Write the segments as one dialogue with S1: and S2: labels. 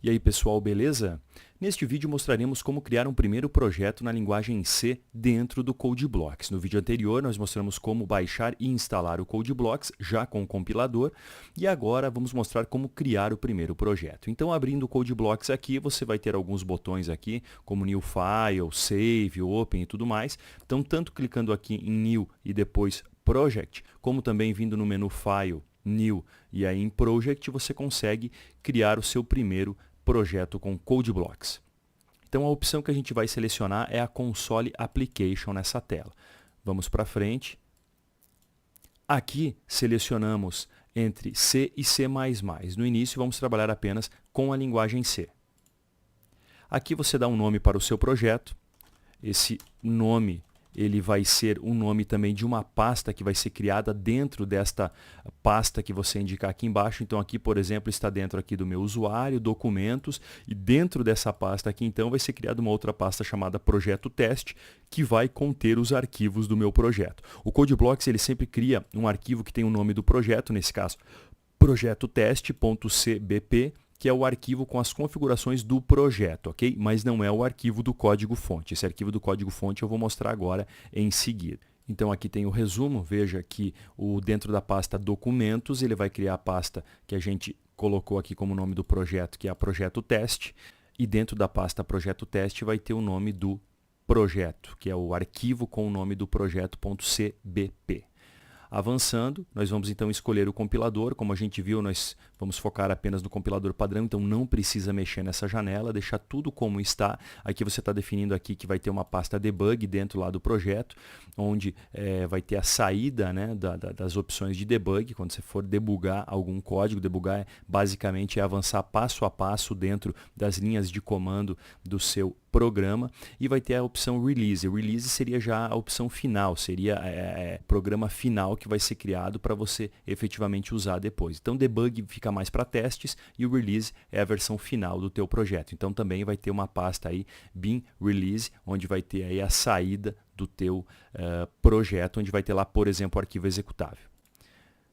S1: E aí pessoal, beleza? Neste vídeo mostraremos como criar um primeiro projeto na linguagem C dentro do CodeBlocks. No vídeo anterior nós mostramos como baixar e instalar o CodeBlocks já com o compilador e agora vamos mostrar como criar o primeiro projeto. Então abrindo o CodeBlocks aqui você vai ter alguns botões aqui como New File, Save, Open e tudo mais. Então tanto clicando aqui em New e depois Project, como também vindo no menu File, New e aí em Project você consegue criar o seu primeiro projeto com CodeBlocks. Então a opção que a gente vai selecionar é a Console Application nessa tela. Vamos para frente. Aqui selecionamos entre C e C++. No início vamos trabalhar apenas com a linguagem C. Aqui você dá um nome para o seu projeto. Esse nome ele vai ser o nome também de uma pasta que vai ser criada dentro desta pasta que você indicar aqui embaixo. Então aqui, por exemplo, está dentro aqui do meu usuário, documentos, e dentro dessa pasta aqui, então, vai ser criada uma outra pasta chamada projeto teste, que vai conter os arquivos do meu projeto. O CodeBlocks, ele sempre cria um arquivo que tem o nome do projeto, nesse caso, projeto teste.cbp, que é o arquivo com as configurações do projeto, ok? Mas não é o arquivo do código-fonte. Esse arquivo do código-fonte eu vou mostrar agora em seguida. Então aqui tem o resumo, veja que dentro da pasta documentos, ele vai criar a pasta que a gente colocou aqui como nome do projeto, que é a projeto teste, e dentro da pasta projeto teste vai ter o nome do projeto, que é o arquivo com o nome do projeto.cbp. Avançando, nós vamos então escolher o compilador. Como a gente viu, nós vamos focar apenas no compilador padrão, então não precisa mexer nessa janela, deixar tudo como está. Aqui você está definindo aqui que vai ter uma pasta debug dentro lá do projeto, onde vai ter a saída, né, das opções de debug. Quando você for debugar algum código, debugar basicamente é avançar passo a passo dentro das linhas de comando do seu programa, e vai ter a opção Release. Release seria já a opção final, seria o programa final que vai ser criado para você efetivamente usar depois. Então debug fica mais para testes e o Release é a versão final do teu projeto. Então também vai ter uma pasta aí, bin release, onde vai ter aí a saída do teu projeto, onde vai ter lá, por exemplo, o arquivo executável.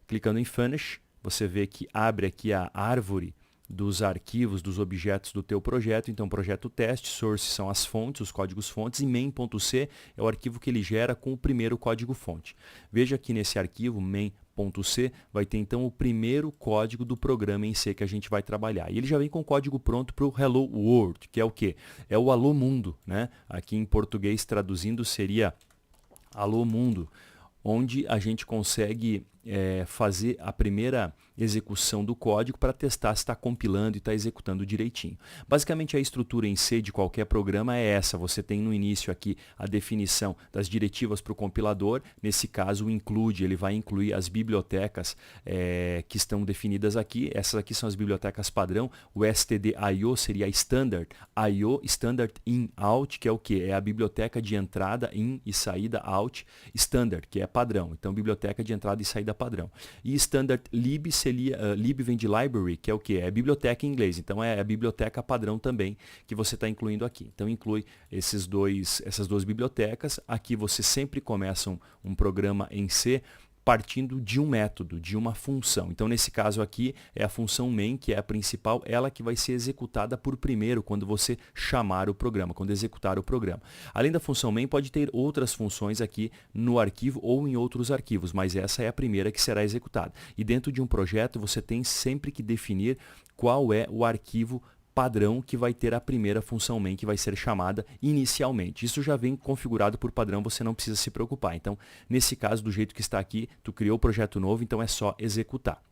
S1: Clicando em Finish, você vê que abre aqui a árvore dos arquivos, dos objetos do teu projeto. Então, projeto teste, source são as fontes, os códigos fontes, e main.c é o arquivo que ele gera com o primeiro código fonte. Veja que nesse arquivo, main.c, vai ter então o primeiro código do programa em C que a gente vai trabalhar. E ele já vem com o código pronto para o Hello World, que é o quê? É o Alô Mundo, né? Aqui em português traduzindo seria Alô Mundo, onde a gente consegue fazer a primeira execução do código para testar se está compilando e está executando direitinho. Basicamente a estrutura em C de qualquer programa é essa. Você tem no início aqui a definição das diretivas para o compilador. Nesse caso o include, ele vai incluir as bibliotecas que estão definidas aqui. Essas aqui são as bibliotecas padrão. O stdio seria a standard IO, standard in out, que é o que? É a biblioteca de entrada in e saída out, standard, que é padrão. Então biblioteca de entrada e saída padrão. E standard lib seria, lib vem de library, que é o que? É a biblioteca em inglês. Então é a biblioteca padrão também que você está incluindo aqui. Então inclui essas duas bibliotecas. Aqui você sempre começa um programa em C partindo de um método, de uma função. Então, nesse caso aqui, é a função main, que é a principal, ela que vai ser executada por primeiro, quando você chamar o programa, quando executar o programa. Além da função main, pode ter outras funções aqui no arquivo ou em outros arquivos, mas essa é a primeira que será executada. E dentro de um projeto, você tem sempre que definir qual é o arquivo padrão que vai ter a primeira função main que vai ser chamada inicialmente. Isso já vem configurado por padrão, você não precisa se preocupar. Então, nesse caso, do jeito que está aqui, tu criou o projeto novo, então é só executar.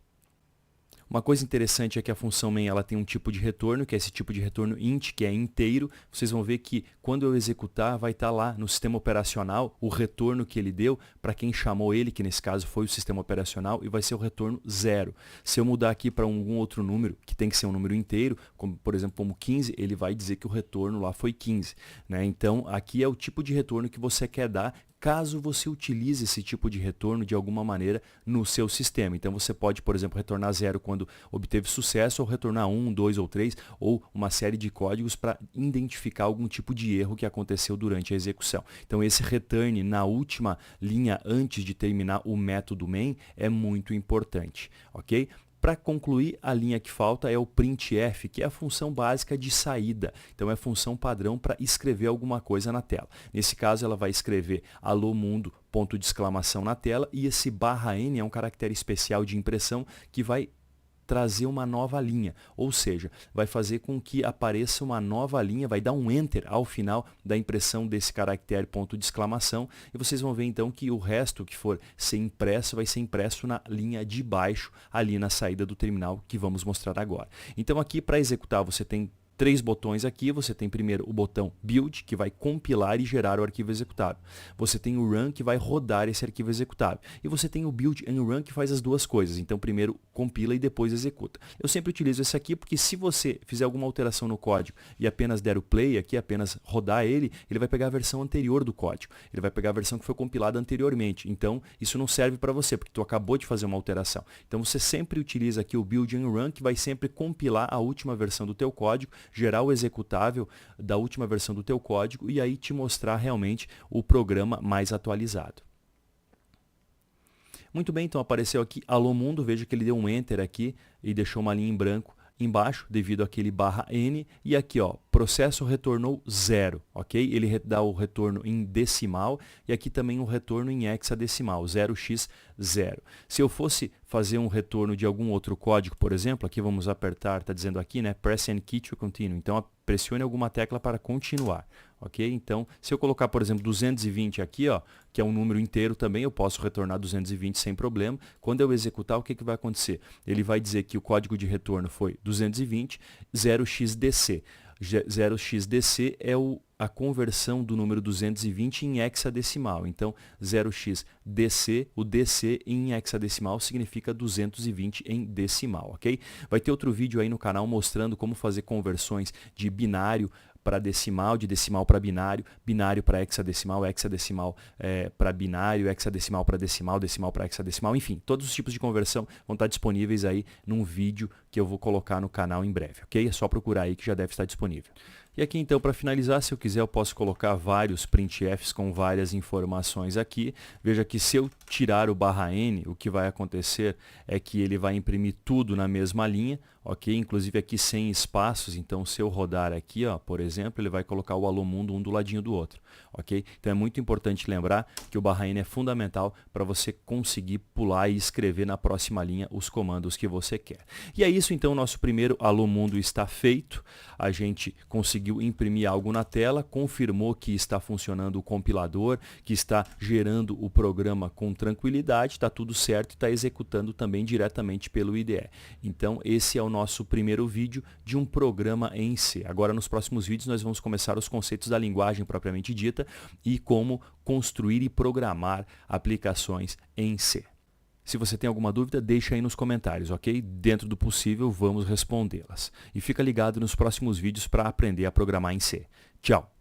S1: Uma coisa interessante é que a função main ela tem um tipo de retorno, que é esse tipo de retorno int, que é inteiro. Vocês vão ver que quando eu executar, vai estar lá no sistema operacional o retorno que ele deu para quem chamou ele, que nesse caso foi o sistema operacional, e vai ser o retorno 0. Se eu mudar aqui para algum outro número, que tem que ser um número inteiro, como por exemplo como 15, ele vai dizer que o retorno lá foi 15. Né? Então, aqui é o tipo de retorno que você quer dar, caso você utilize esse tipo de retorno de alguma maneira no seu sistema. Então você pode, por exemplo, retornar 0 quando obteve sucesso, ou retornar 1, 2 ou 3, ou uma série de códigos para identificar algum tipo de erro que aconteceu durante a execução. Então esse return na última linha antes de terminar o método main é muito importante, ok? Para concluir, a linha que falta é o printf, que é a função básica de saída. Então, é a função padrão para escrever alguma coisa na tela. Nesse caso, ela vai escrever alô mundo, ponto de exclamação na tela, e esse /N é um caractere especial de impressão que vai trazer uma nova linha, ou seja, vai fazer com que apareça uma nova linha, vai dar um enter ao final da impressão desse caractere ponto de exclamação, e vocês vão ver então que o resto que for ser impresso vai ser impresso na linha de baixo, ali na saída do terminal que vamos mostrar agora. Então aqui para executar você tem 3 botões aqui, você tem primeiro o botão Build, que vai compilar e gerar o arquivo executável. Você tem o Run, que vai rodar esse arquivo executável. E você tem o Build and Run, que faz as duas coisas. Então, primeiro compila e depois executa. Eu sempre utilizo esse aqui porque se você fizer alguma alteração no código e apenas der o play aqui, apenas rodar ele vai pegar a versão anterior do código. Ele vai pegar a versão que foi compilada anteriormente. Então, isso não serve para você, porque tu acabou de fazer uma alteração. Então, você sempre utiliza aqui o Build and Run, que vai sempre compilar a última versão do teu código, gerar o executável da última versão do teu código e aí te mostrar realmente o programa mais atualizado. Muito bem, então apareceu aqui Alô Mundo, veja que ele deu um Enter aqui e deixou uma linha em branco embaixo devido àquele /N e aqui ó, processo retornou 0, ok? Ele dá o retorno em decimal e aqui também o retorno em hexadecimal, 0x0. Se eu fosse fazer um retorno de algum outro código, por exemplo, aqui vamos apertar, está dizendo aqui, né? Press any key to continue. Então, pressione alguma tecla para continuar, ok? Então, se eu colocar, por exemplo, 220 aqui, ó, que é um número inteiro também, eu posso retornar 220 sem problema. Quando eu executar, o que vai acontecer? Ele vai dizer que o código de retorno foi 220, 0xDC. 0xDC é a conversão do número 220 em hexadecimal. Então, 0xDC, o DC em hexadecimal significa 220 em decimal, ok? Vai ter outro vídeo aí no canal mostrando como fazer conversões de binário para decimal, de decimal para binário, binário para hexadecimal, hexadecimal para binário, hexadecimal para decimal, decimal para hexadecimal, enfim, todos os tipos de conversão vão estar disponíveis aí num vídeo que eu vou colocar no canal em breve, ok? É só procurar aí que já deve estar disponível. E aqui então, para finalizar, se eu quiser eu posso colocar vários printfs com várias informações aqui. Veja que se eu tirar o /N, o que vai acontecer é que ele vai imprimir tudo na mesma linha, ok? Inclusive aqui sem espaços, então se eu rodar aqui, ó, por exemplo, ele vai colocar o Alô Mundo um do ladinho do outro, ok? Então é muito importante lembrar que o /N é fundamental para você conseguir pular e escrever na próxima linha os comandos que você quer. E é isso então, nosso primeiro Alô Mundo está feito. A gente conseguiu imprimir algo na tela, confirmou que está funcionando o compilador, que está gerando o programa com tranquilidade, está tudo certo e está executando também diretamente pelo IDE. Então, esse é o nosso primeiro vídeo de um programa em C. Agora, nos próximos vídeos, nós vamos começar os conceitos da linguagem propriamente dita e como construir e programar aplicações em C. Se você tem alguma dúvida, deixa aí nos comentários, ok? Dentro do possível, vamos respondê-las. E fica ligado nos próximos vídeos para aprender a programar em C. Tchau!